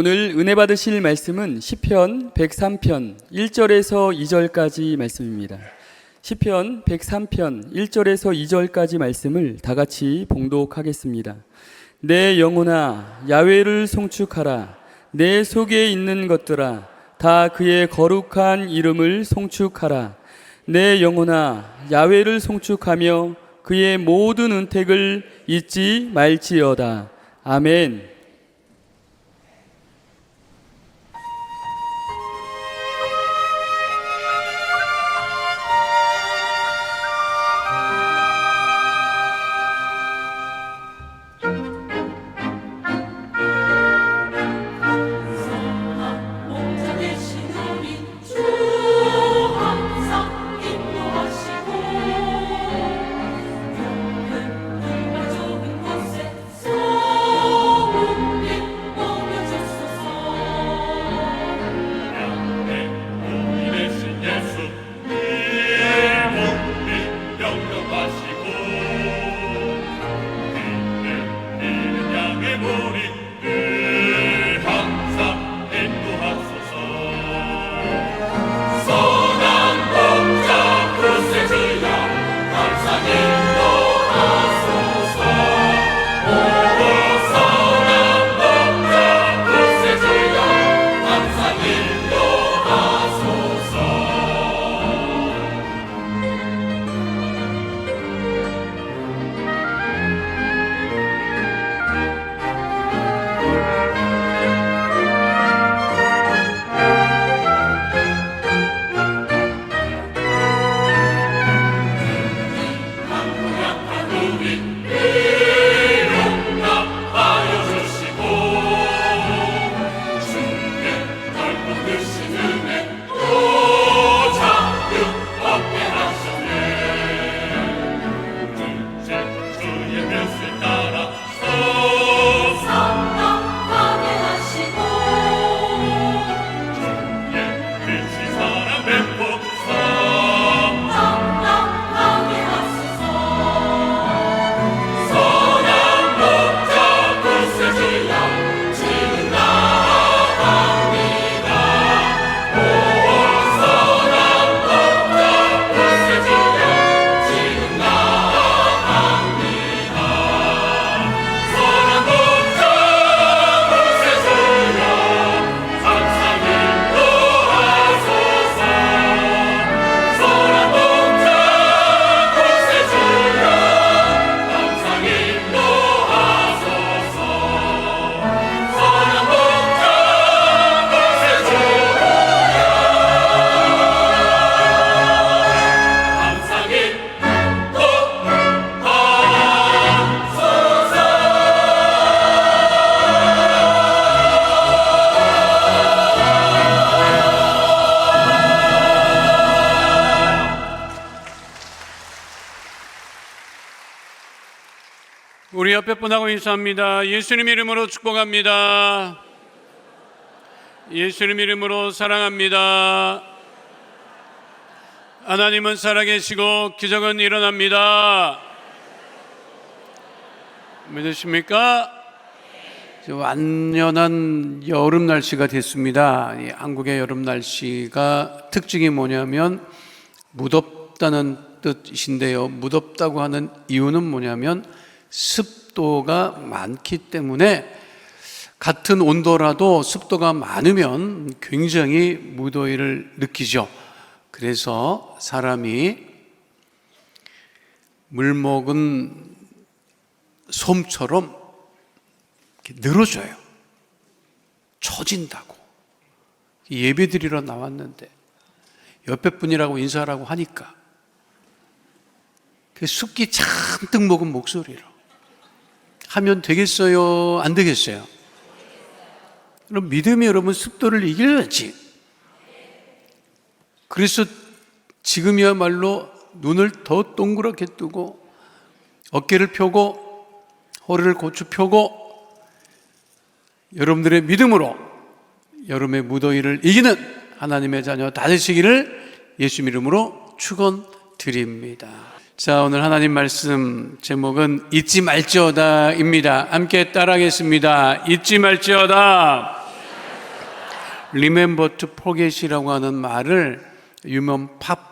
오늘 은혜 받으실 말씀은 시편 103편 1절에서 2절까지 말씀입니다. 시편 103편 1절에서 2절까지 말씀을 다 같이 봉독하겠습니다. 내 영혼아 야훼를 송축하라. 내 속에 있는 것들아 다 그의 거룩한 이름을 송축하라. 내 영혼아 야훼를 송축하며 그의 모든 은택을 잊지 말지어다. 아멘. 우리 옆에 분하고 인사합니다. 예수님 이름으로 축복합니다. 예수님 이름으로 사랑합니다. 하나님은 살아계시고 기적은 일어납니다. 믿으십니까? 완연한 여름 날씨가 됐습니다. 이 한국의 여름 날씨가 특징이 뭐냐면 무덥다는 뜻인데요. 무덥다고 하는 이유는 뭐냐면 습도가 많기 때문에 같은 온도라도 습도가 많으면 굉장히 무더위를 느끼죠. 그래서 사람이 물먹은 솜처럼 이렇게 늘어져요. 처진다고. 예배드리러 나왔는데 옆에 분이라고 인사하라고 하니까 그 습기 잔뜩 먹은 목소리로 하면 되겠어요? 안 되겠어요? 그럼 믿음이 여러분 습도를 이겨야지. 그래서 지금이야말로 눈을 더 동그랗게 뜨고 어깨를 펴고 허리를 고추 펴고 여러분들의 믿음으로 여름의 무더위를 이기는 하나님의 자녀 다 되시기를 예수 이름으로 축원드립니다. 자, 오늘 하나님 말씀 제목은 잊지 말지어다입니다. 함께 따라하겠습니다. 잊지 말지어다. Remember to forget이라고 하는 말을 유명 팝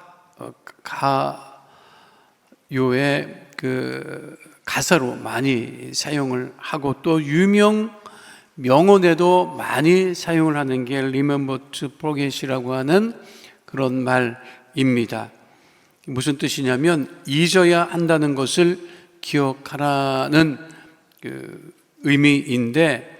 가요의 그 가사로 많이 사용을 하고 또 유명 명언에도 많이 사용을 하는 게 Remember to forget이라고 하는 그런 말입니다. 무슨 뜻이냐면 잊어야 한다는 것을 기억하라는 그 의미인데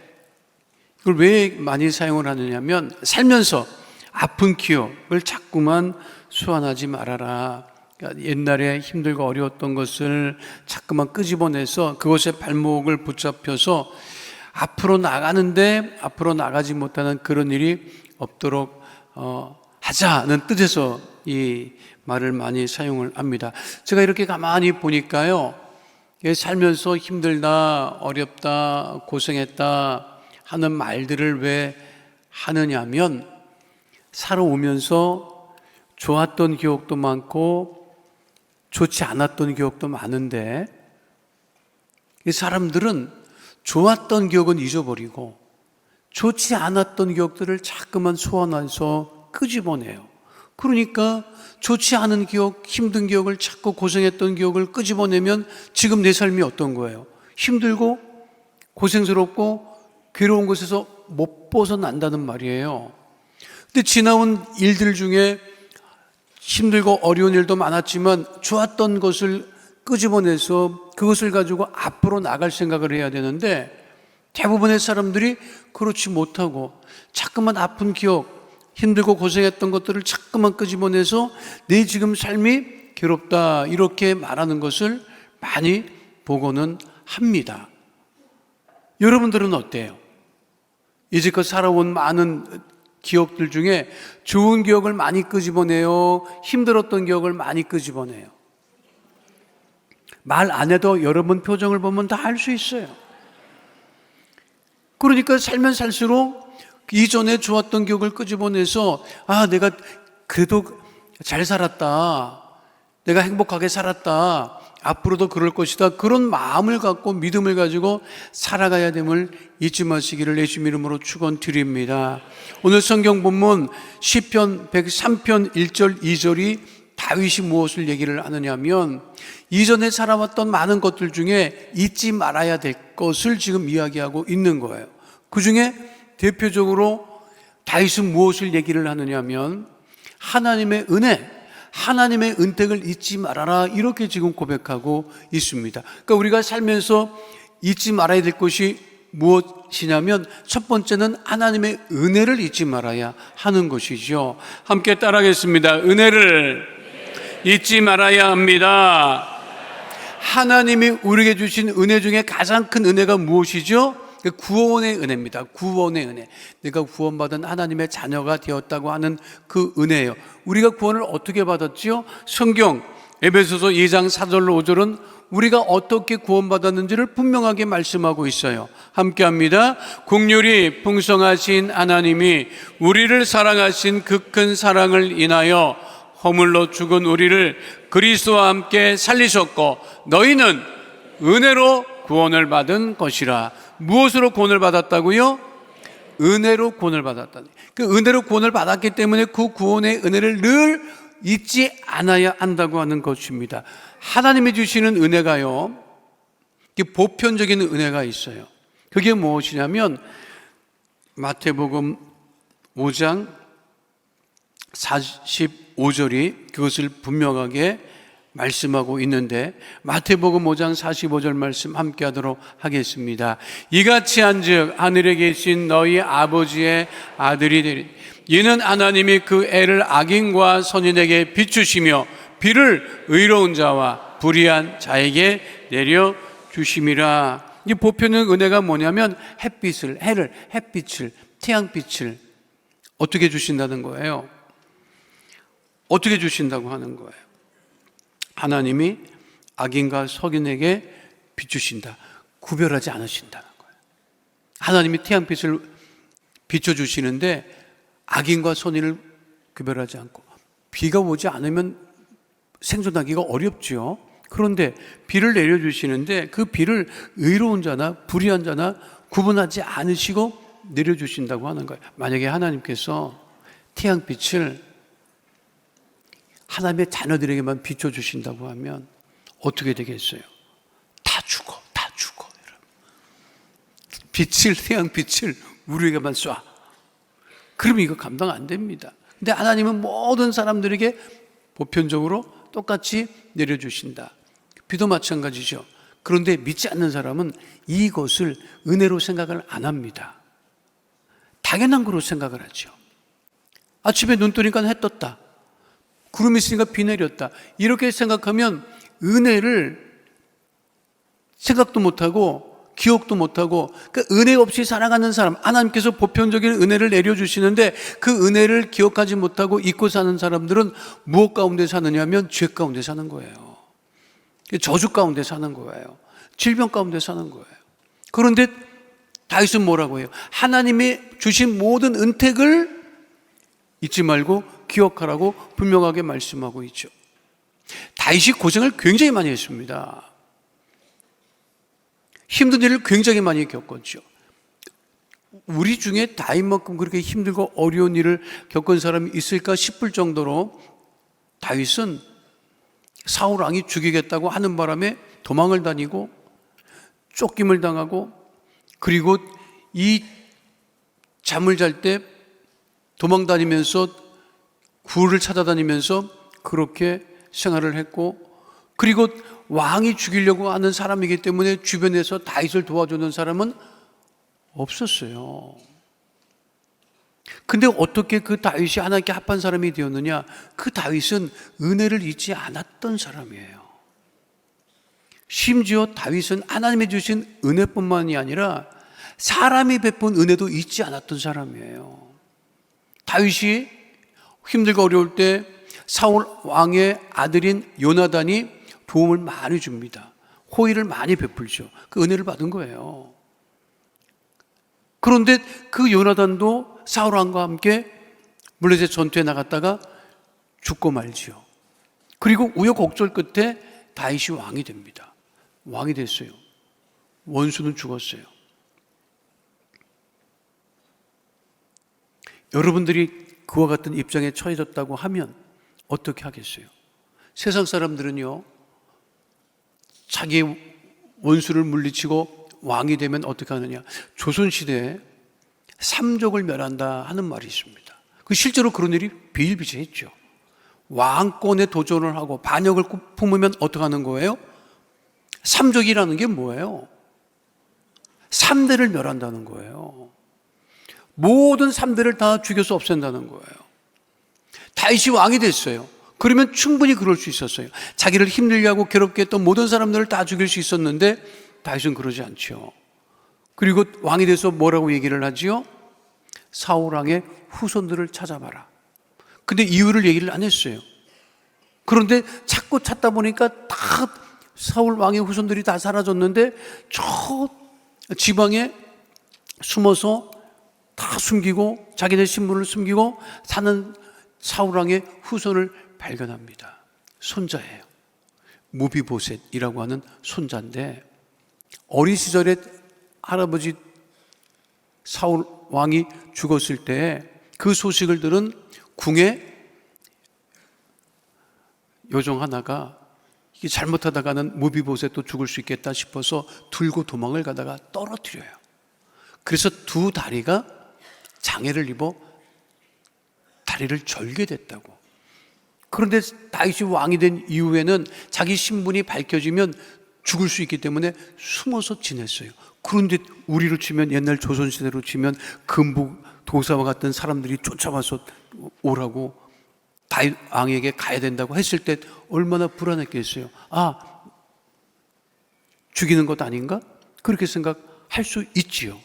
이걸 왜 많이 사용을 하느냐면 살면서 아픈 기억을 자꾸만 소환하지 말아라. 그러니까 옛날에 힘들고 어려웠던 것을 자꾸만 끄집어내서 그것에 발목을 붙잡혀서 앞으로 나가는데 앞으로 나가지 못하는 그런 일이 없도록 하자는 뜻에서 이 말을 많이 사용을 합니다. 제가 이렇게 가만히 보니까요, 살면서 힘들다, 어렵다, 고생했다 하는 말들을 왜 하느냐면 살아오면서 좋았던 기억도 많고 좋지 않았던 기억도 많은데 이 사람들은 좋았던 기억은 잊어버리고 좋지 않았던 기억들을 자꾸만 소환해서 끄집어내요. 그러니까 좋지 않은 기억, 힘든 기억을 자꾸 고생했던 기억을 끄집어내면 지금 내 삶이 어떤 거예요? 힘들고 고생스럽고 괴로운 곳에서 못 벗어난다는 말이에요. 근데 지나온 일들 중에 힘들고 어려운 일도 많았지만 좋았던 것을 끄집어내서 그것을 가지고 앞으로 나갈 생각을 해야 되는데 대부분의 사람들이 그렇지 못하고 자꾸만 아픈 기억, 힘들고 고생했던 것들을 자꾸만 끄집어내서 내 지금 삶이 괴롭다 이렇게 말하는 것을 많이 보고는 합니다. 여러분들은 어때요? 이제껏 살아온 많은 기억들 중에 좋은 기억을 많이 끄집어내요? 힘들었던 기억을 많이 끄집어내요? 말 안 해도 여러분 표정을 보면 다 알 수 있어요. 그러니까 살면 살수록 이전에 좋았던 기억을 끄집어내서 내가 그래도 잘 살았다. 내가 행복하게 살았다. 앞으로도 그럴 것이다. 그런 마음을 갖고 믿음을 가지고 살아가야 됨을 잊지 마시기를 예수님 이름으로 축원드립니다. 오늘 성경 본문 시편 103편 1절 2절이 다윗이 무엇을 얘기를 하느냐면 이전에 살아왔던 많은 것들 중에 잊지 말아야 될 것을 지금 이야기하고 있는 거예요. 그 중에 대표적으로 다윗은 무엇을 얘기를 하느냐면 하나님의 은혜, 하나님의 은택을 잊지 말아라 이렇게 지금 고백하고 있습니다. 그러니까 우리가 살면서 잊지 말아야 될 것이 무엇이냐면 첫 번째는 하나님의 은혜를 잊지 말아야 하는 것이죠. 함께 따라하겠습니다. 은혜를 잊지 말아야 합니다. 하나님이 우리에게 주신 은혜 중에 가장 큰 은혜가 무엇이죠? 구원의 은혜입니다. 구원의 은혜. 내가 구원받은 하나님의 자녀가 되었다고 하는 그 은혜예요. 우리가 구원을 어떻게 받았지요? 성경 에베소서 2장 4절로 5절은 우리가 어떻게 구원받았는지를 분명하게 말씀하고 있어요. 함께 합니다. 긍휼이 풍성하신 하나님이 우리를 사랑하신 그 큰 사랑을 인하여 허물로 죽은 우리를 그리스도와 함께 살리셨고 너희는 은혜로 구원을 받은 것이라. 무엇으로 구원을 받았다고요? 은혜로 구원을 받았다. 그 은혜로 구원을 받았기 때문에 그 구원의 은혜를 늘 잊지 않아야 한다고 하는 것입니다. 하나님이 주시는 은혜가요, 보편적인 은혜가 있어요. 그게 무엇이냐면 마태복음 5장 45절이 그것을 분명하게 말씀하고 있는데 마태복음 5장 45절 말씀 함께 하도록 하겠습니다. 이같이 한즉 하늘에 계신 너희 아버지의 아들이 되리. 이는 하나님이 그 애를 악인과 선인에게 비추시며 비를 의로운 자와 불의한 자에게 내려 주심이라. 이 보편의 은혜가 뭐냐면 햇빛을, 해를, 햇빛을, 태양빛을 어떻게 주신다는 거예요? 어떻게 주신다고 하는 거예요? 하나님이 악인과 선인에게 비추신다. 구별하지 않으신다는 거예요. 하나님이 태양빛을 비춰주시는데 악인과 선인을 구별하지 않고 비가 오지 않으면 생존하기가 어렵죠. 그런데 비를 내려주시는데 그 비를 의로운 자나 불의한 자나 구분하지 않으시고 내려주신다고 하는 거예요. 만약에 하나님께서 태양빛을 하나님의 자녀들에게만 비춰주신다고 하면 어떻게 되겠어요? 다 죽어. 빛을, 태양빛을 우리에게만 쏴. 그러면 이거 감당 안 됩니다. 근데 하나님은 모든 사람들에게 보편적으로 똑같이 내려주신다. 비도 마찬가지죠. 그런데 믿지 않는 사람은 이것을 은혜로 생각을 안 합니다. 당연한 거로 생각을 하죠. 아침에 눈 뜨니까 해 떴다. 구름이 있으니까 비 내렸다. 이렇게 생각하면 은혜를 생각도 못하고 기억도 못하고, 그 은혜 없이 살아가는 사람, 하나님께서 보편적인 은혜를 내려주시는데 그 은혜를 기억하지 못하고 잊고 사는 사람들은 무엇 가운데 사느냐 하면 죄 가운데 사는 거예요. 저주 가운데 사는 거예요. 질병 가운데 사는 거예요. 그런데 다윗은 뭐라고 해요? 하나님이 주신 모든 은택을 잊지 말고 기억하라고 분명하게 말씀하고 있죠. 다윗이 고생을 굉장히 많이 했습니다. 힘든 일을 굉장히 많이 겪었죠. 우리 중에 다윗만큼 그렇게 힘들고 어려운 일을 겪은 사람이 있을까 싶을 정도로 다윗은 사울 왕이 죽이겠다고 하는 바람에 도망을 다니고 쫓김을 당하고, 그리고 이 잠을 잘 때 도망 다니면서 굴을 찾아다니면서 그렇게 생활을 했고, 그리고 왕이 죽이려고 하는 사람이기 때문에 주변에서 다윗을 도와주는 사람은 없었어요. 근데 어떻게 그 다윗이 하나님께 합한 사람이 되었느냐? 그 다윗은 은혜를 잊지 않았던 사람이에요. 심지어 다윗은 하나님이 주신 은혜뿐만이 아니라 사람이 베푼 은혜도 잊지 않았던 사람이에요. 다윗이 힘들고 어려울 때 사울 왕의 아들인 요나단이 도움을 많이 줍니다. 호의를 많이 베풀죠. 그 은혜를 받은 거예요. 그런데 그 요나단도 사울 왕과 함께 물레제 전투에 나갔다가 죽고 말지요. 그리고 우여곡절 끝에 다윗이 왕이 됩니다. 왕이 됐어요. 원수는 죽었어요. 여러분들이 그와 같은 입장에 처해졌다고 하면 어떻게 하겠어요? 세상 사람들은요, 자기 원수를 물리치고 왕이 되면 어떻게 하느냐? 조선시대에 삼족을 멸한다 하는 말이 있습니다. 그 실제로 그런 일이 비일비재했죠. 왕권에 도전을 하고 반역을 품으면 어떻게 하는 거예요? 삼족이라는 게 뭐예요? 3대를 멸한다는 거예요. 모든 3대를 다 죽여서 없앤다는 거예요. 다윗이 왕이 됐어요. 그러면 충분히 그럴 수 있었어요. 자기를 힘들게 하고 괴롭게 했던 모든 사람들을 다 죽일 수 있었는데 다윗은 그러지 않죠. 그리고 왕이 돼서 뭐라고 얘기를 하지요? 사울 왕의 후손들을 찾아봐라. 근데 이유를 얘기를 안 했어요. 그런데 자꾸 찾다 보니까 다 사울 왕의 후손들이 다 사라졌는데 저 지방에 숨어서 다 숨기고 자기네 신분을 숨기고 사는 사울 왕의 후손을 발견합니다. 손자예요. 무비보셋이라고 하는 손자인데, 어린 시절에 할아버지 사울 왕이 죽었을 때 그 소식을 들은 궁의 요정 하나가 이게 잘못하다가는 무비보셋도 죽을 수 있겠다 싶어서 들고 도망을 가다가 떨어뜨려요. 그래서 두 다리가 장애를 입어 다리를 절게 됐다고. 그런데 다윗이 왕이 된 이후에는 자기 신분이 밝혀지면 죽을 수 있기 때문에 숨어서 지냈어요. 그런데 우리로 치면, 옛날 조선시대로 치면 금부 도사와 같은 사람들이 쫓아와서 오라고 다윗 왕에게 가야 된다고 했을 때 얼마나 불안했겠어요. 아, 죽이는 것 아닌가? 그렇게 생각할 수 있지요.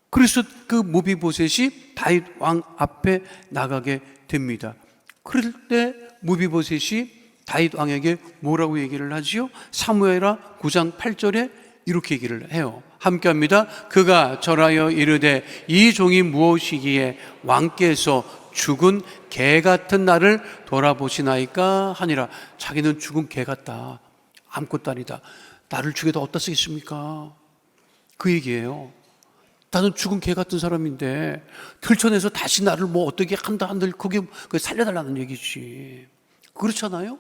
그래서 그 무비보셋이 다윗 왕 앞에 나가게 됩니다. 그럴 때 무비보셋이 다윗 왕에게 뭐라고 얘기를 하지요? 사무엘하 9장 8절에 이렇게 얘기를 해요. 함께합니다. 그가 절하여 이르되 이 종이 무엇이기에 왕께서 죽은 개 같은 나를 돌아보시나이까 하니라. 자기는 죽은 개 같다, 아무것도 아니다, 나를 죽여도 어디다 쓰겠습니까? 그 얘기예요. 나는 죽은 개 같은 사람인데 들쳐내서 다시 나를 뭐 어떻게 한다 한들 그게 살려달라는 얘기지. 그렇잖아요?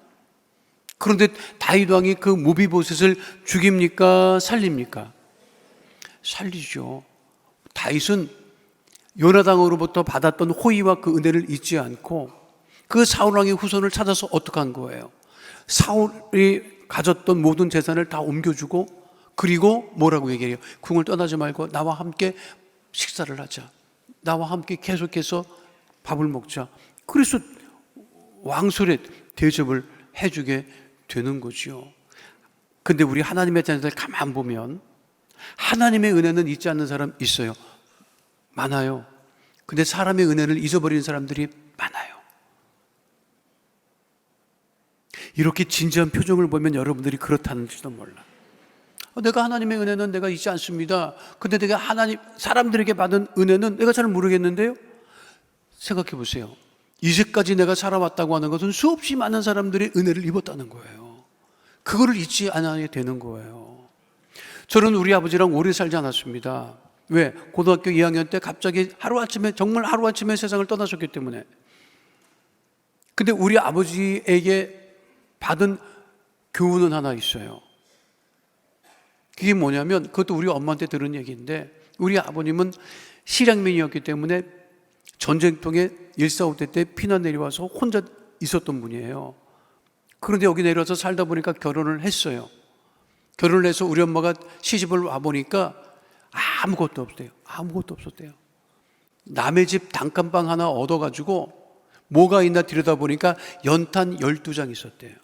그런데 다윗 왕이 그 무비보셋을 죽입니까? 살립니까? 살리죠. 다윗은 요나단으로부터 받았던 호의와 그 은혜를 잊지 않고 그 사울 왕의 후손을 찾아서 어떻게 한 거예요? 사울이 가졌던 모든 재산을 다 옮겨주고, 그리고 뭐라고 얘기해요? 궁을 떠나지 말고 나와 함께 식사를 하자. 나와 함께 계속해서 밥을 먹자. 그래서 왕술에 대접을 해주게 되는 거죠. 근데 우리 하나님의 자녀들 가만 보면 하나님의 은혜는 잊지 않는 사람 있어요. 많아요. 근데 사람의 은혜를 잊어버리는 사람들이 많아요. 이렇게 진지한 표정을 보면 여러분들이 그렇다는지도 몰라. 내가 하나님의 은혜는 내가 잊지 않습니다. 근데 내가 사람들에게 받은 은혜는 내가 잘 모르겠는데요. 생각해 보세요. 이제까지 내가 살아왔다고 하는 것은 수없이 많은 사람들의 은혜를 입었다는 거예요. 그거를 잊지 않아야 되는 거예요. 저는 우리 아버지랑 오래 살지 않았습니다. 왜? 고등학교 2학년 때 갑자기 정말 하루아침에 세상을 떠나셨기 때문에. 근데 우리 아버지에게 받은 교훈은 하나 있어요. 그게 뭐냐면, 그것도 우리 엄마한테 들은 얘기인데, 우리 아버님은 실향민이었기 때문에 전쟁통에 1.4.5대 때 피난 내려와서 혼자 있었던 분이에요. 그런데 여기 내려와서 살다 보니까 결혼을 했어요. 결혼을 해서 우리 엄마가 시집을 와보니까 아무것도 없대요. 아무것도 없었대요. 남의 집 단칸방 하나 얻어가지고 뭐가 있나 들여다보니까 연탄 12장 있었대요.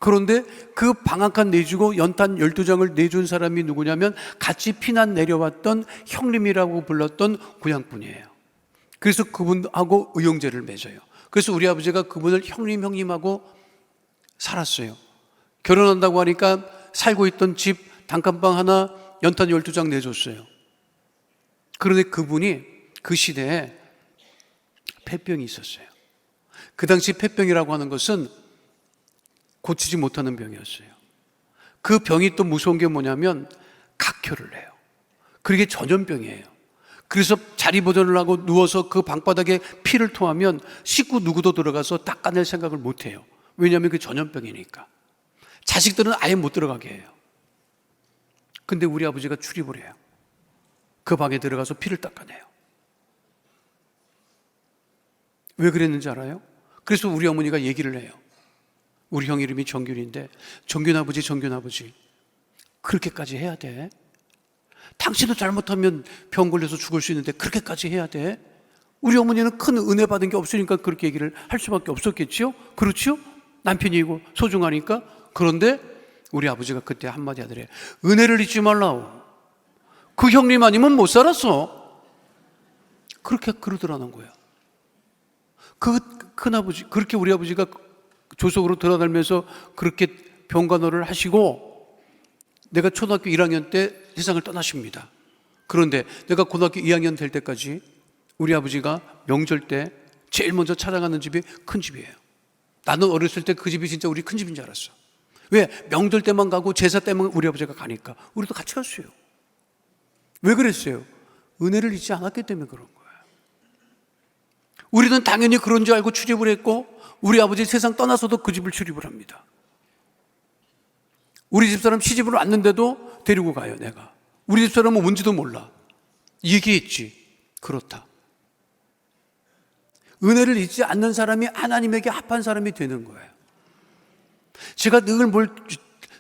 그런데 그 방 한 칸 내주고 연탄 12장을 내준 사람이 누구냐면 같이 피난 내려왔던 형님이라고 불렀던 고향분이에요. 그래서 그분하고 의형제를 맺어요. 그래서 우리 아버지가 그분을 형님하고 살았어요. 결혼한다고 하니까 살고 있던 집 단칸방 하나 연탄 12장 내줬어요. 그런데 그분이 그 시대에 폐병이 있었어요. 그 당시 폐병이라고 하는 것은 고치지 못하는 병이었어요. 그 병이 또 무서운 게 뭐냐면 각혈을 해요. 그게 전염병이에요. 그래서 자리 보존을 하고 누워서 그 방바닥에 피를 토하면 식구 누구도 들어가서 닦아낼 생각을 못 해요. 왜냐하면 그게 전염병이니까. 자식들은 아예 못 들어가게 해요. 근데 우리 아버지가 출입을 해요. 그 방에 들어가서 피를 닦아내요. 왜 그랬는지 알아요? 그래서 우리 어머니가 얘기를 해요. 우리 형 이름이 정균인데, 정균 아버지 그렇게까지 해야 돼? 당신도 잘못하면 병 걸려서 죽을 수 있는데 그렇게까지 해야 돼? 우리 어머니는 큰 은혜 받은 게 없으니까 그렇게 얘기를 할 수밖에 없었겠지요? 그렇죠? 남편이고 소중하니까. 그런데 우리 아버지가 그때 한마디 하더래. 은혜를 잊지 말라오. 그 형님 아니면 못 살았어. 그렇게 그러더라는 거야. 그 큰아버지, 그렇게 우리 아버지가 조속으로 돌아다니면서 그렇게 병간호를 하시고, 내가 초등학교 1학년 때 세상을 떠나십니다. 그런데 내가 고등학교 2학년 될 때까지 우리 아버지가 명절 때 제일 먼저 찾아가는 집이 큰 집이에요. 나는 어렸을 때 그 집이 진짜 우리 큰 집인 줄 알았어. 왜? 명절 때만 가고 제사 때만 우리 아버지가 가니까. 우리도 같이 갔어요. 왜 그랬어요? 은혜를 잊지 않았기 때문에 그런 거예요. 우리는 당연히 그런 줄 알고 출입을 했고, 우리 아버지 세상 떠나서도 그 집을 출입을 합니다. 우리 집사람 시집을 왔는데도 데리고 가요, 내가. 우리 집사람은 뭔지도 몰라. 얘기했지. 그렇다. 은혜를 잊지 않는 사람이 하나님에게 합한 사람이 되는 거예요. 제가 늘 뭘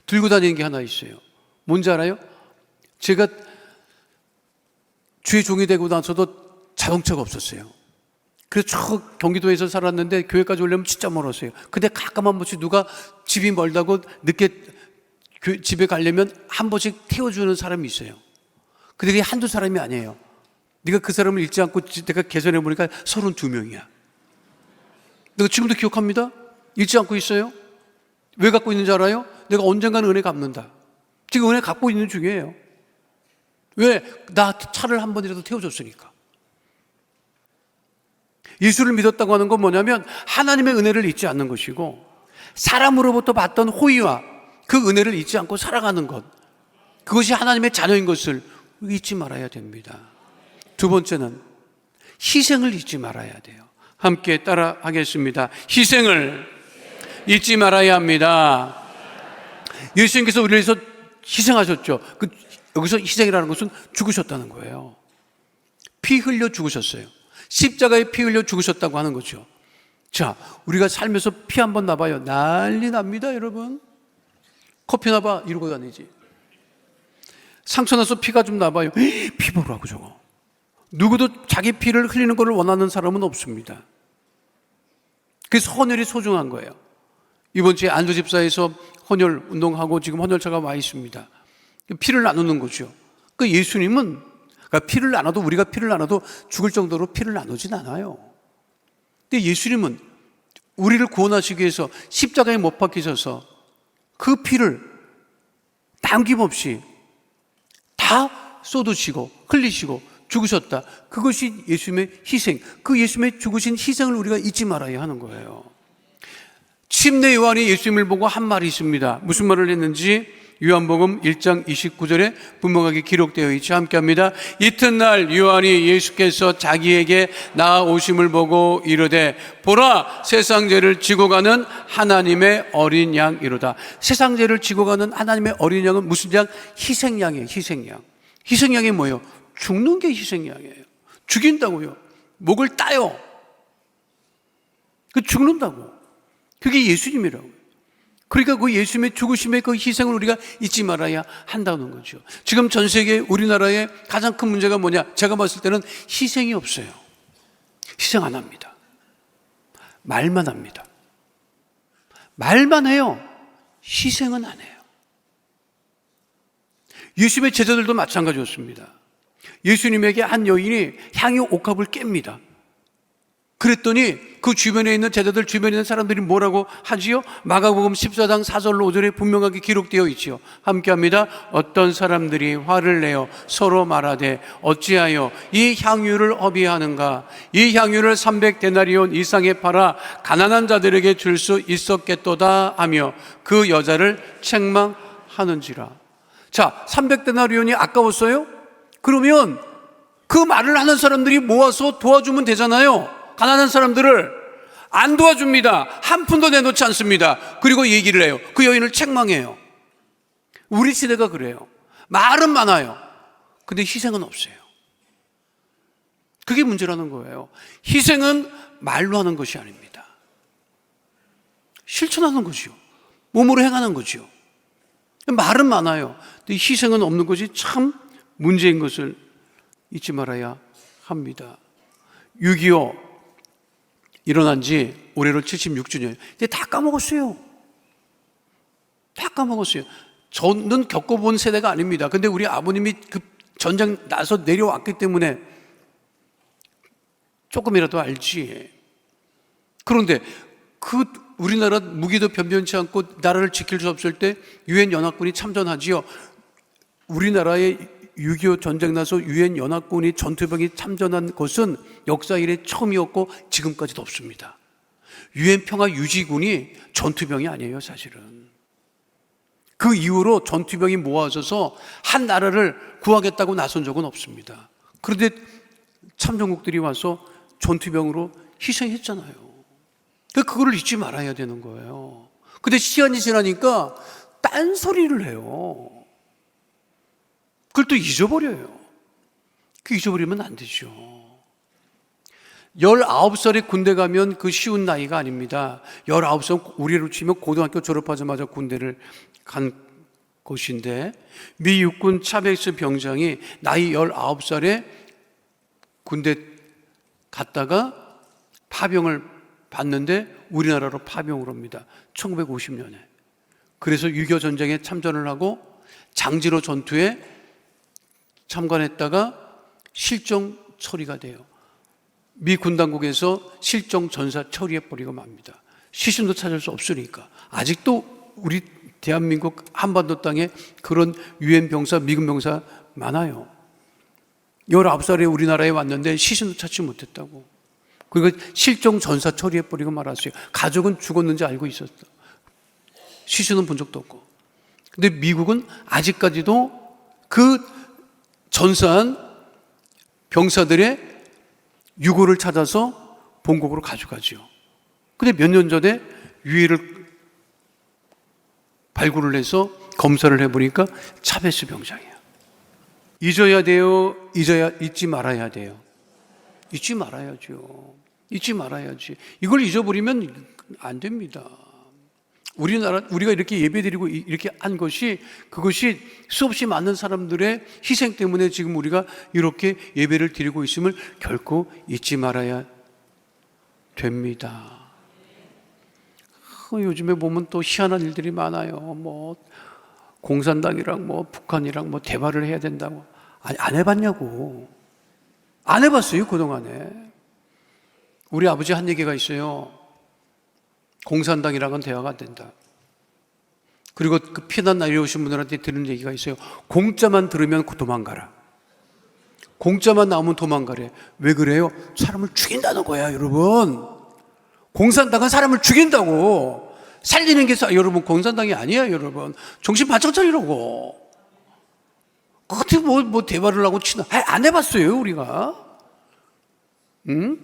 들고 다니는 게 하나 있어요. 뭔지 알아요? 제가 주의 종이 되고 나서도 자동차가 없었어요. 그래서 저 경기도에서 살았는데 교회까지 오려면 진짜 멀었어요. 근데 가끔 한 번씩 누가 집이 멀다고 늦게 집에 가려면 한 번씩 태워주는 사람이 있어요. 근데 그게 한두 사람이 아니에요. 네가 그 사람을 잊지 않고, 내가 계산해 보니까 32명이야. 내가 지금도 기억합니다. 잊지 않고 있어요. 왜 갖고 있는지 알아요? 내가 언젠가는 은혜 갚는다. 지금 은혜 갖고 있는 중이에요. 왜? 나 차를 한 번이라도 태워줬으니까. 예수를 믿었다고 하는 건 뭐냐면 하나님의 은혜를 잊지 않는 것이고, 사람으로부터 받던 호의와 그 은혜를 잊지 않고 살아가는 것, 그것이 하나님의 자녀인 것을 잊지 말아야 됩니다. 두 번째는 희생을 잊지 말아야 돼요. 함께 따라 하겠습니다. 희생을 잊지 말아야 합니다. 예수님께서 우리를 위해서 희생하셨죠. 여기서 희생이라는 것은 죽으셨다는 거예요. 피 흘려 죽으셨어요. 십자가에 피 흘려 죽으셨다고 하는 거죠. 자, 우리가 살면서 피 한 번 나봐요. 난리 납니다, 여러분. 커피 나봐 이러고 다니지. 상처 나서 피가 좀 나봐요. 피 보라고 저거. 누구도 자기 피를 흘리는 것을 원하는 사람은 없습니다. 그래서 헌혈이 소중한 거예요. 이번 주에 안도집사에서 헌혈 운동하고 지금 헌혈차가 와 있습니다. 피를 나누는 거죠. 그 예수님은 그러니까 피를 나눠도 우리가 피를 나눠도 죽을 정도로 피를 나누진 않아요. 근데 예수님은 우리를 구원하시기 위해서 십자가에 못 박히셔서 그 피를 남김없이 다 쏟으시고 흘리시고 죽으셨다. 그것이 예수님의 희생. 그 예수님의 죽으신 희생을 우리가 잊지 말아야 하는 거예요. 침례 요한이 예수님을 보고 한 말이 있습니다. 무슨 말을 했는지 요한복음 1장 29절에 분명하게 기록되어 있죠. 함께합니다. 이튿날 요한이 예수께서 자기에게 나아오심을 보고 이르되 보라 세상 죄를 지고 가는 하나님의 어린 양이로다. 세상 죄를 지고 가는 하나님의 어린 양은 무슨 양? 희생양이에요. 희생양. 희생양이 뭐예요? 죽는 게 희생양이에요. 죽인다고요. 목을 따요. 그 죽는다고. 그게 예수님이라고요. 그러니까 그 예수님의 죽으심의 그 희생을 우리가 잊지 말아야 한다는 거죠. 지금 전 세계 우리나라의 가장 큰 문제가 뭐냐? 제가 봤을 때는 희생이 없어요. 희생 안 합니다. 말만 합니다. 말만 해요. 희생은 안 해요. 예수님의 제자들도 마찬가지였습니다. 예수님에게 한 여인이 향유 옥합을 깹니다. 그랬더니 그 주변에 있는 제자들 주변에 있는 사람들이 뭐라고 하지요? 마가복음 14장 4절로 5절에 분명하게 기록되어 있지요. 함께합니다. 어떤 사람들이 화를 내어 서로 말하되 어찌하여 이 향유를 허비하는가? 이 향유를 300데나리온 이상에 팔아 가난한 자들에게 줄 수 있었겠도다 하며 그 여자를 책망하는지라. 자, 300데나리온이 아까웠어요? 그러면 그 말을 하는 사람들이 모아서 도와주면 되잖아요. 가난한 사람들을 안 도와줍니다. 한 푼도 내놓지 않습니다. 그리고 얘기를 해요. 그 여인을 책망해요. 우리 시대가 그래요. 말은 많아요. 근데 희생은 없어요. 그게 문제라는 거예요. 희생은 말로 하는 것이 아닙니다. 실천하는 거죠. 몸으로 행하는 거죠. 말은 많아요. 근데 희생은 없는 것이 참 문제인 것을 잊지 말아야 합니다. 6.25 일어난 지 올해로 76주년. 이제 다 까먹었어요. 다 까먹었어요. 저는 겪어본 세대가 아닙니다. 근데 우리 아버님이 그 전쟁 나서 내려왔기 때문에 조금이라도 알지. 그런데 그 우리나라 무기도 변변치 않고 나라를 지킬 수 없을 때 유엔 연합군이 참전하지요. 우리나라의 6.25 전쟁 나서 유엔 연합군이 전투병이 참전한 것은 역사 이래 처음이었고 지금까지도 없습니다. 유엔 평화 유지군이 전투병이 아니에요, 사실은. 그 이후로 전투병이 모아져서 한 나라를 구하겠다고 나선 적은 없습니다. 그런데 참전국들이 와서 전투병으로 희생했잖아요. 그거를 잊지 말아야 되는 거예요. 근데 시간이 지나니까 딴소리를 해요. 그걸 또 잊어버려요. 그 잊어버리면 안 되죠. 19살에 군대 가면 그 쉬운 나이가 아닙니다. 19살 우리로 치면 고등학교 졸업하자마자 군대를 간 것인데 미 육군 차베이스 병장이 나이 19살에 군대 갔다가 파병을 받는데 우리나라로 파병을 옵니다. 1950년에. 그래서 6.25 전쟁에 참전을 하고 장지로 전투에 참관했다가 실종 처리가 돼요. 미 군 당국에서 실종 전사 처리해버리고 맙니다. 시신도 찾을 수 없으니까. 아직도 우리 대한민국 한반도 땅에 그런 유엔 병사, 미군 병사 많아요. 19살에 우리나라에 왔는데 시신도 찾지 못했다고. 그리고 실종 전사 처리해버리고 말았어요. 가족은 죽었는지 알고 있었다. 시신은 본 적도 없고. 근데 미국은 아직까지도 그 전사한 병사들의 유골을 찾아서 본국으로 가져가지요. 근데 몇 년 전에 유해를 발굴을 해서 검사를 해보니까 차베스 병장이에요. 잊어야 돼요? 잊지 말아야 돼요? 잊지 말아야죠. 잊지 말아야지. 이걸 잊어버리면 안 됩니다. 우리가 이렇게 예배드리고 이렇게 한 것이, 그것이 수없이 많은 사람들의 희생 때문에 지금 우리가 이렇게 예배를 드리고 있음을 결코 잊지 말아야 됩니다. 요즘에 보면 또 희한한 일들이 많아요. 뭐 공산당이랑 뭐 북한이랑 뭐 대화를 해야 된다고. 아니, 안 해봤냐고. 안 해봤어요, 그동안에. 우리 아버지 한 얘기가 있어요. 공산당이랑은 대화가 안 된다. 그리고 그 피난 내려오신 분들한테 들은 얘기가 있어요. 공짜만 들으면 도망가라. 공짜만 나오면 도망가래. 왜 그래요? 사람을 죽인다는 거야, 여러분. 공산당은 사람을 죽인다고. 살리는 게 여러분, 공산당이 아니에요, 여러분. 정신 바짝 차리라고. 어떻게 뭐 대화를 하고 안 해봤어요, 우리가. 응?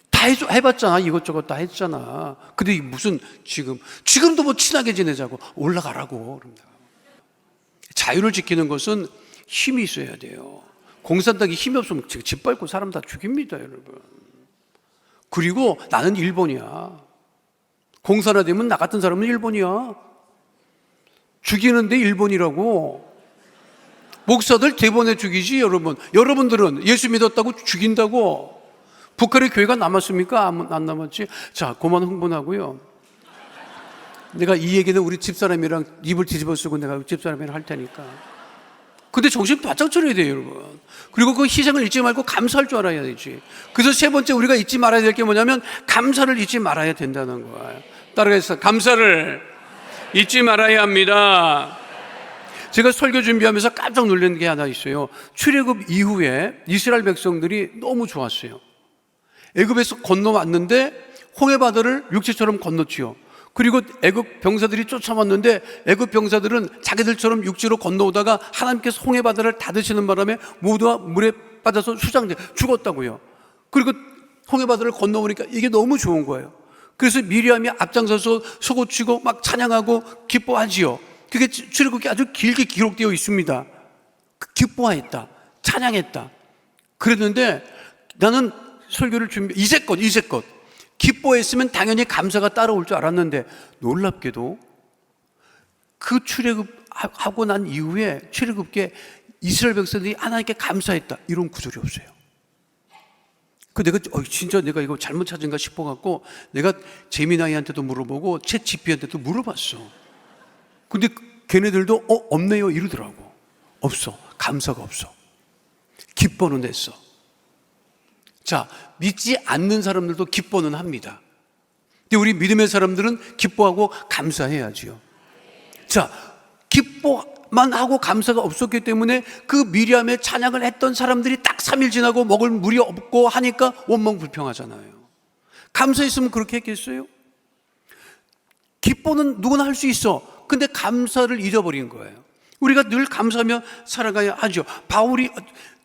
다 해봤잖아. 이것저것 다 했잖아. 근데 무슨 지금도 뭐 친하게 지내자고 올라가라고. 자유를 지키는 것은 힘이 있어야 돼요. 공산당이 힘이 없으면 짓밟고 사람 다 죽입니다, 여러분. 그리고 나는 일본이야. 공산화되면 나 같은 사람은 일본이야. 죽이는데 일본이라고. 목사들 대본에 죽이지, 여러분. 여러분들은 예수 믿었다고 죽인다고. 북한의 교회가 남았습니까? 안 남았지? 자, 그만 흥분하고요. 내가 이 얘기는 우리 집사람이랑 입을 뒤집어 쓰고 내가 집사람이랑 할 테니까. 근데 정신 바짝 차려야 돼요, 여러분. 그리고 그 희생을 잊지 말고 감사할 줄 알아야 되지. 그래서 세 번째 우리가 잊지 말아야 될 게 뭐냐면 감사를 잊지 말아야 된다는 거예요. 따라해서 감사를 잊지 말아야 합니다. 제가 설교 준비하면서 깜짝 놀란 게 하나 있어요. 출애굽 이후에 이스라엘 백성들이 너무 좋았어요. 애굽에서 건너왔는데 홍해바다를 육지처럼 건넜지요. 그리고 애굽 병사들이 쫓아왔는데 애굽 병사들은 자기들처럼 육지로 건너오다가 하나님께서 홍해바다를 닫으시는 바람에 모두가 물에 빠져서 수장돼 죽었다고요. 그리고 홍해바다를 건너오니까 이게 너무 좋은 거예요. 그래서 미리암이 앞장서서 소고치고 막 찬양하고 기뻐하지요. 그게 출애굽기 아주 길게 기록되어 있습니다. 기뻐했다, 찬양했다. 그랬는데 나는 설교를 이제껏 기뻐했으면 당연히 감사가 따라올 줄 알았는데 놀랍게도 그 출애굽하고 난 이후에 출애굽기에 이스라엘 백성들이 하나님께 감사했다 이런 구절이 없어요. 내가 진짜 내가 이거 잘못 찾은가 싶어갖고 내가 제미나이한테도 물어보고 챗GPT한테도 물어봤어. 근데 걔네들도 없네요 이러더라고. 없어. 감사가 없어. 기뻐는 했어. 자, 믿지 않는 사람들도 기뻐는 합니다. 근데 우리 믿음의 사람들은 기뻐하고 감사해야지요. 자, 기뻐만 하고 감사가 없었기 때문에 그 미리암의 찬양을 했던 사람들이 딱 3일 지나고 먹을 물이 없고 하니까 원망불평하잖아요. 감사했으면 그렇게 했겠어요? 기뻐는 누구나 할 수 있어. 근데 감사를 잊어버린 거예요. 우리가 늘 감사하며 살아가야 하죠. 바울이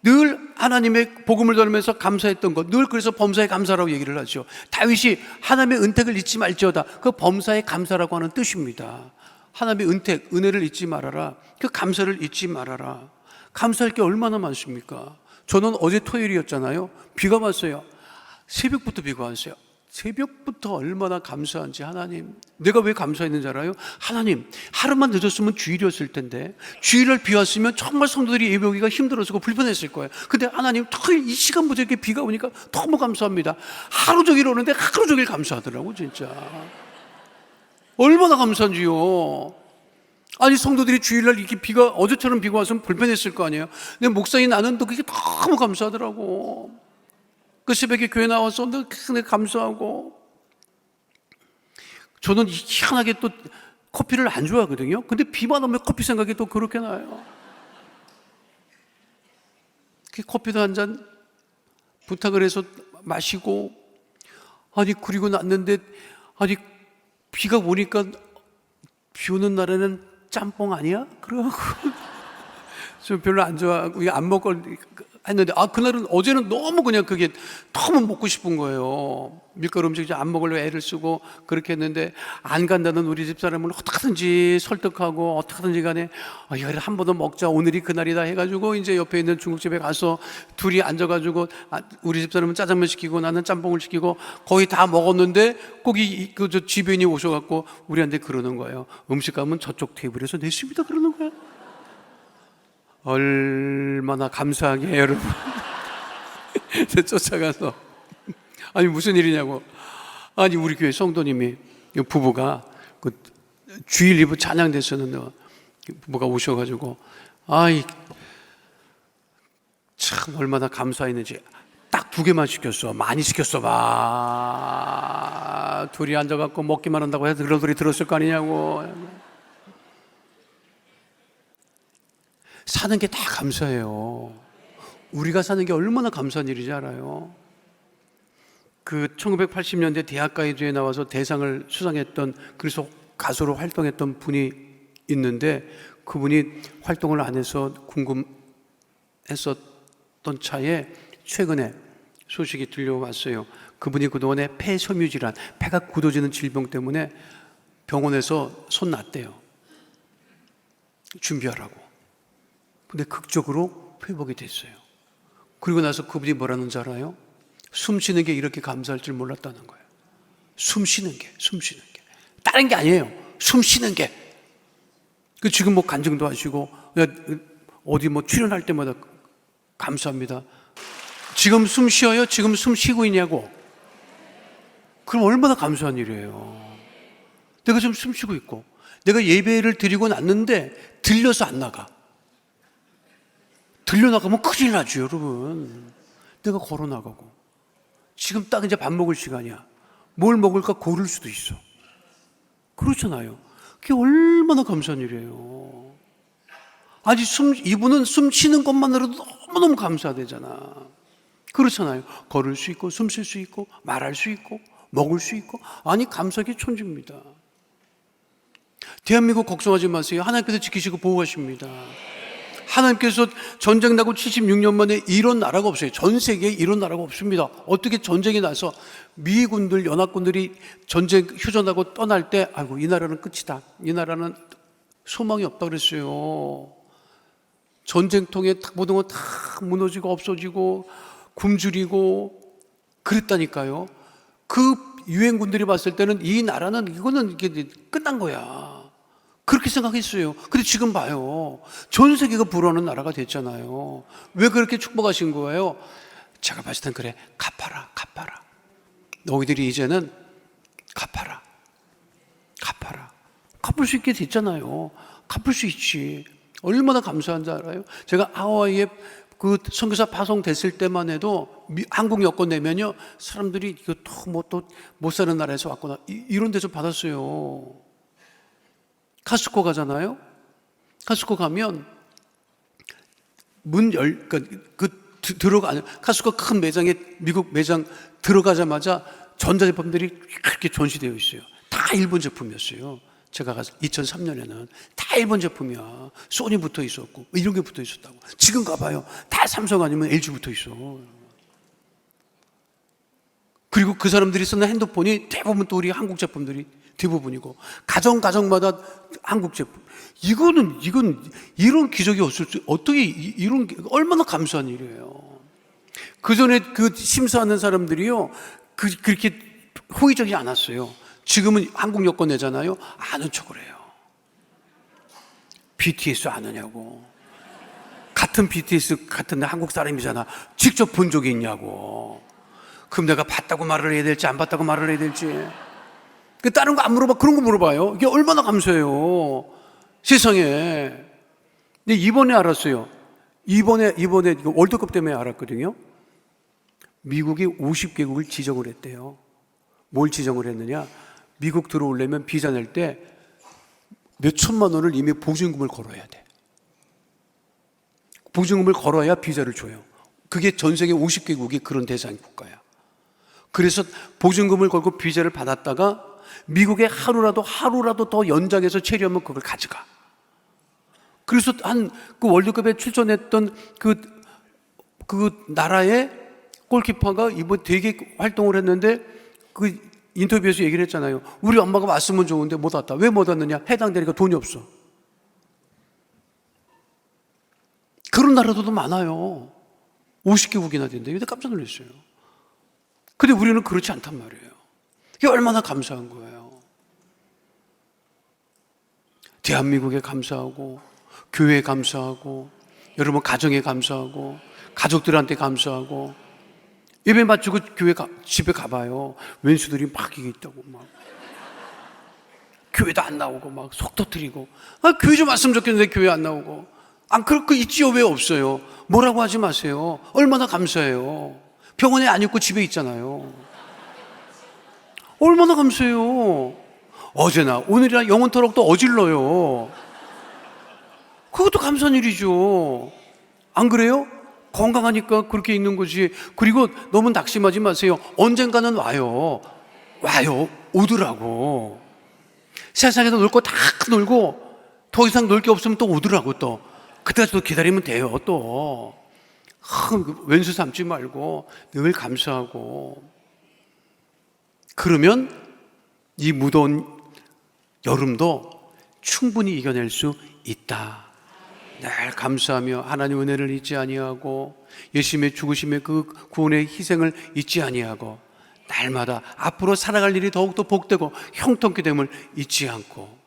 늘 하나님의 복음을 전하면서 감사했던 것, 늘 그래서 범사에 감사라고 얘기를 하죠. 다윗이 하나님의 은택을 잊지 말지어다. 그 범사에 감사라고 하는 뜻입니다. 하나님의 은택, 은혜를 잊지 말아라. 그 감사를 잊지 말아라. 감사할 게 얼마나 많습니까? 저는 어제 토요일이었잖아요. 비가 왔어요. 새벽부터 비가 왔어요. 새벽부터 얼마나 감사한지. 하나님, 내가 왜 감사했는지 알아요? 하나님, 하루만 늦었으면 주일이었을 텐데 주일날 비 왔으면 정말 성도들이 예배 오기가 힘들었고 불편했을 거예요. 근데 하나님, 토요일 이 시간부터 이렇게 비가 오니까 너무 감사합니다. 하루 종일 오는데 하루 종일 감사하더라고. 진짜 얼마나 감사한지요. 아니, 성도들이 주일날 이렇게 어제처럼 비가 왔으면 불편했을 거 아니에요. 근데 목사님 나는 또 그게 너무 감사하더라고. 그 새벽에 교회 나와서 늘 감사하고. 저는 희한하게 또 커피를 안 좋아하거든요. 근데 비만 오면 커피 생각이 또 그렇게 나요. 커피도 한 잔 부탁을 해서 마시고, 아니, 그리고 났는데, 아니, 비가 오니까 비 오는 날에는 짬뽕 아니야? 그래갖고 좀 별로 안 좋아하고 이게 안 먹을 했는데 그날은 어제는 너무 그냥 그게 너무 먹고 싶은 거예요. 밀가루 음식 안 먹으려고 애를 쓰고 그렇게 했는데 안 간다는 우리 집사람은 어떻게든지 설득하고 어떻게든지 간에 이거를 한 번 더 먹자, 오늘이 그날이다 해가지고 이제 옆에 있는 중국집에 가서 둘이 앉아가지고 우리 집사람은 짜장면 시키고 나는 짬뽕을 시키고 거의 다 먹었는데 거기 저 지배인이 오셔갖고 우리한테 그러는 거예요. 음식 가면 저쪽 테이블에서 냈습니다 그러는 거예요. 얼마나 감사하게 여러분. 쫓아가서 아니 무슨 일이냐고. 아니 우리 교회 성도님이 부부가 그 주일 예배 찬양 됐었는데 부부가 오셔가지고 참 얼마나 감사했는지 딱 2개만 시켰어. 많이 시켰어 봐. 둘이 앉아갖고 먹기만 한다고 해서 그런 소리 들었을 거 아니냐고. 사는 게 다 감사해요. 우리가 사는 게 얼마나 감사한 일인지 알아요? 그 1980년대 대학가요제에 나와서 대상을 수상했던, 그래서 가수로 활동했던 분이 있는데 그분이 활동을 안 해서 궁금했었던 차에 최근에 소식이 들려왔어요. 그분이 그동안에 폐섬유질환, 폐가 굳어지는 질병 때문에 병원에서 손 놨대요. 준비하라고. 근데 극적으로 회복이 됐어요. 그리고 나서 그분이 뭐라는 줄 알아요? 숨 쉬는 게 이렇게 감사할 줄 몰랐다는 거예요. 숨 쉬는 게. 다른 게 아니에요. 숨 쉬는 게. 지금 뭐 간증도 하시고, 어디 뭐 출연할 때마다 감사합니다. 지금 숨 쉬어요? 지금 숨 쉬고 있냐고? 그럼 얼마나 감사한 일이에요. 내가 지금 숨 쉬고 있고, 내가 예배를 드리고 났는데 들려서 안 나가. 들려나가면 큰일 나죠, 여러분. 내가 걸어 나가고. 지금 딱 이제 밥 먹을 시간이야. 뭘 먹을까 고를 수도 있어. 그렇잖아요. 그게 얼마나 감사한 일이에요. 아직 이분은 숨 쉬는 것만으로도 너무너무 감사되잖아. 그렇잖아요. 걸을 수 있고, 숨 쉴 수 있고, 말할 수 있고, 먹을 수 있고. 아니, 감사하게 천지입니다. 대한민국 걱정하지 마세요. 하나님께서 지키시고 보호하십니다. 하나님께서 전쟁 나고 76년 만에 이런 나라가 없어요. 전 세계에 이런 나라가 없습니다. 어떻게 전쟁이 나서 미군들, 연합군들이 전쟁 휴전하고 떠날 때 아이고 이 나라는 끝이다. 이 나라는 소망이 없다 그랬어요. 전쟁통에 모든 거 다 무너지고 없어지고 굶주리고 그랬다니까요. 그 유엔군들이 봤을 때는 이 나라는 이거는 이게 끝난 거야. 그렇게 생각했어요. 근데 지금 봐요. 전 세계가 부러워하는 나라가 됐잖아요. 왜 그렇게 축복하신 거예요? 제가 봤을 땐 그래. 갚아라. 너희들이 이제는 갚아라. 갚을 수 있게 됐잖아요. 갚을 수 있지. 얼마나 감사한지 알아요? 제가 하와이에 그 선교사 파송됐을 때만 해도 한국 여권 내면요. 사람들이 이거 또 못 사는 나라에서 왔구나. 이런 데서 받았어요. 카스코 가잖아요. 카스코 가면 카스코 큰 매장에 미국 매장 들어가자마자 전자제품들이 그렇게 전시되어 있어요. 다 일본 제품이었어요. 제가 가서 2003년에는 다 일본 제품이야. 소니 붙어 있었고 이런 게 붙어 있었다고. 지금 가봐요. 다 삼성 아니면 LG 붙어 있어. 그리고 그 사람들이 쓰는 핸드폰이 대부분 또 우리 한국 제품들이 대부분이고 가정마다 한국 제품. 이건 이런 기적이 없을 수 어떻게 이런 얼마나 감사한 일이에요. 그 전에 그 심사하는 사람들이요 그렇게 호의적이지 않았어요. 지금은 한국 여권 내잖아요. 아는 척을 해요. BTS 아느냐고. 같은 BTS 같은 한국 사람이잖아. 직접 본 적이 있냐고. 그럼 내가 봤다고 말을 해야 될지 안 봤다고 말을 해야 될지. 다른 거 안 물어봐. 그런 거 물어봐요. 이게 얼마나 감사해요. 세상에. 근데 이번에 알았어요. 이번에 월드컵 때문에 알았거든요. 미국이 50개국을 지정을 했대요. 뭘 지정을 했느냐? 미국 들어오려면 비자 낼 때 몇 천만 원을 이미 보증금을 걸어야 돼. 보증금을 걸어야 비자를 줘요. 그게 전 세계 50개국이 그런 대상 국가야. 그래서 보증금을 걸고 비자를 받았다가 미국에 하루라도 더 연장해서 체류하면 그걸 가져가. 그래서 그 월드컵에 출전했던 그 나라의 골키퍼가 이번 되게 활동을 했는데 그 인터뷰에서 얘기를 했잖아요. 우리 엄마가 왔으면 좋은데 못 왔다. 왜 못 왔느냐? 해당되니까 돈이 없어. 그런 나라들도 많아요. 50개국이나 된대. 근데 깜짝 놀랐어요. 근데 우리는 그렇지 않단 말이에요. 이게 얼마나 감사한 거예요. 대한민국에 감사하고, 교회에 감사하고, 여러분 가정에 감사하고, 가족들한테 감사하고, 예배 마치고 집에 가봐요. 왼수들이 막 이게 있다고 막. 교회도 안 나오고 막 속 터뜨리고. 교회 좀 왔으면 좋겠는데 교회 안 나오고. 그럴 거 있지요? 왜 없어요? 뭐라고 하지 마세요. 얼마나 감사해요. 병원에 안 있고 집에 있잖아요. 얼마나 감사해요. 어제나 오늘이나 영원토록 또 어질러요. 그것도 감사한 일이죠. 안 그래요? 건강하니까 그렇게 있는 거지. 그리고 너무 낙심하지 마세요. 언젠가는 와요. 오더라고. 세상에서 놀 거 다 놀고 더 이상 놀 게 없으면 또 오더라고. 또 그때까지 또 기다리면 돼요. 또 왼수 삼지 말고 늘 감사하고, 그러면 이 무더운 여름도 충분히 이겨낼 수 있다. 늘 감사하며 하나님 은혜를 잊지 아니하고 예수님의 죽으심의 그 구원의 희생을 잊지 아니하고 날마다 앞으로 살아갈 일이 더욱더 복되고 형통케 됨을 잊지 않고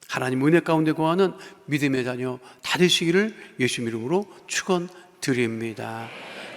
하나님 은혜 가운데 거하는 믿음의 자녀 다 되시기를 예수 이름으로 축원드립니다.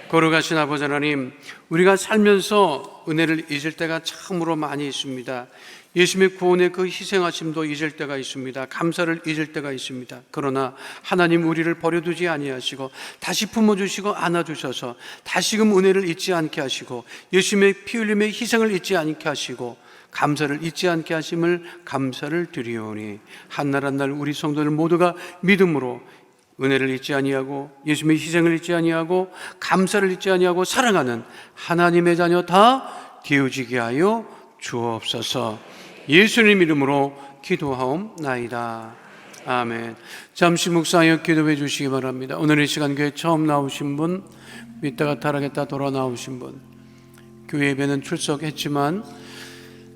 거룩하신 아버지 하나님, 우리가 살면서 은혜를 잊을 때가 참으로 많이 있습니다. 예수님의 구원의 그 희생하심도 잊을 때가 있습니다. 감사를 잊을 때가 있습니다. 그러나 하나님 우리를 버려두지 아니하시고 다시 품어주시고 안아주셔서 다시금 은혜를 잊지 않게 하시고 예수님의 피 흘림의 희생을 잊지 않게 하시고 감사를 잊지 않게 하심을 감사를 드리오니 한날 한날 우리 성도들 모두가 믿음으로 은혜를 잊지 아니하고 예수님의 희생을 잊지 아니하고 감사를 잊지 아니하고 사랑하는 하나님의 자녀 다 되어지게 하여 주옵소서. 예수님 이름으로 기도하옵나이다. 아멘. 잠시 묵상하여 기도해 주시기 바랍니다. 오늘 이 시간 교회 처음 나오신 분, 믿다가 타락했다 돌아 나오신 분, 교회 예배는 출석했지만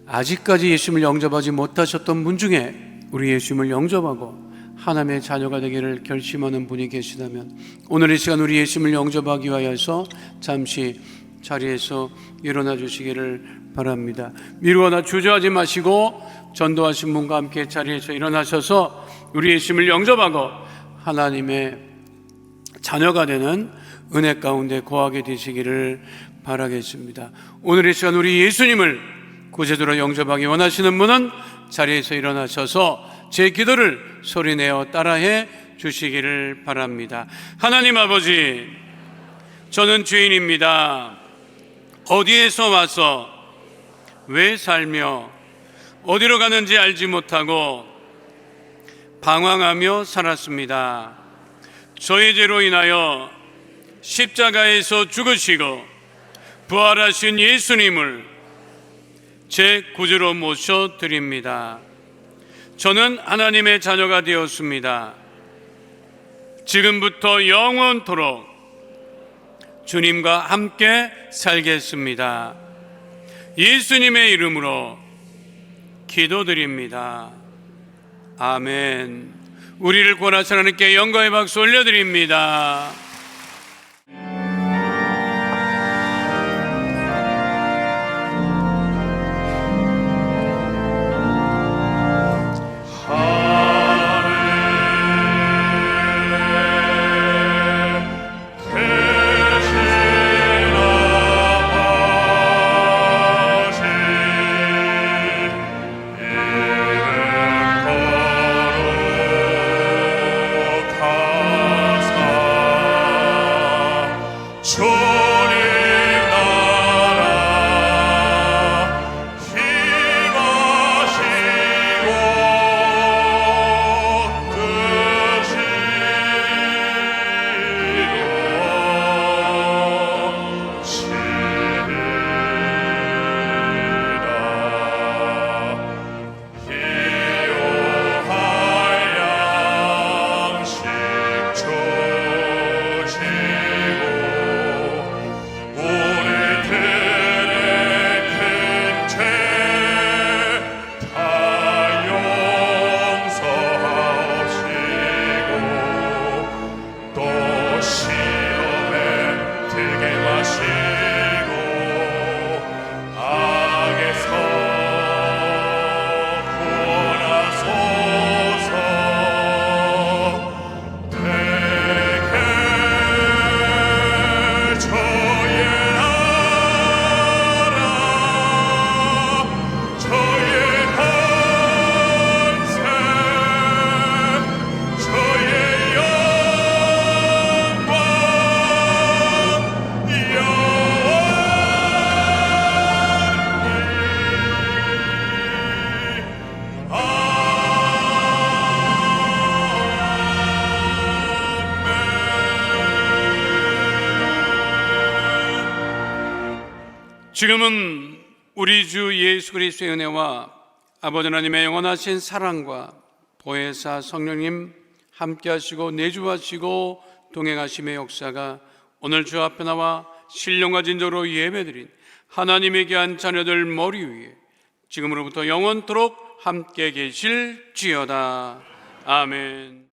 아직까지 예수님을 영접하지 못하셨던 분 중에 우리 예수님을 영접하고 하나님의 자녀가 되기를 결심하는 분이 계시다면 오늘 이 시간 우리 예수님을 영접하기 위하여서 잠시 자리에서 일어나 주시기를 바랍니다. 미루거나 주저하지 마시고 전도하신 분과 함께 자리에서 일어나셔서 우리 예수님을 영접하고 하나님의 자녀가 되는 은혜 가운데 거하게 되시기를 바라겠습니다. 오늘 이 시간 우리 예수님을 구세주로 영접하기 원하시는 분은 자리에서 일어나셔서 제 기도를 소리내어 따라해 주시기를 바랍니다. 하나님 아버지, 저는 죄인입니다. 어디에서 와서 왜 살며 어디로 가는지 알지 못하고 방황하며 살았습니다. 저의 죄로 인하여 십자가에서 죽으시고 부활하신 예수님을 제 구주로 모셔드립니다. 저는 하나님의 자녀가 되었습니다. 지금부터 영원토록 주님과 함께 살겠습니다. 예수님의 이름으로 기도드립니다. 아멘. 우리를 구원하신 하나님께 영광의 박수 올려드립니다. 지금은 우리 주 예수 그리스도의 은혜와 아버지 하나님의 영원하신 사랑과 보혜사 성령님 함께하시고 내주하시고 동행하심의 역사가 오늘 주 앞에 나와 신령과 진정으로 예배드린 하나님의 귀한 자녀들 머리 위에 지금으로부터 영원토록 함께 계실지어다. 아멘.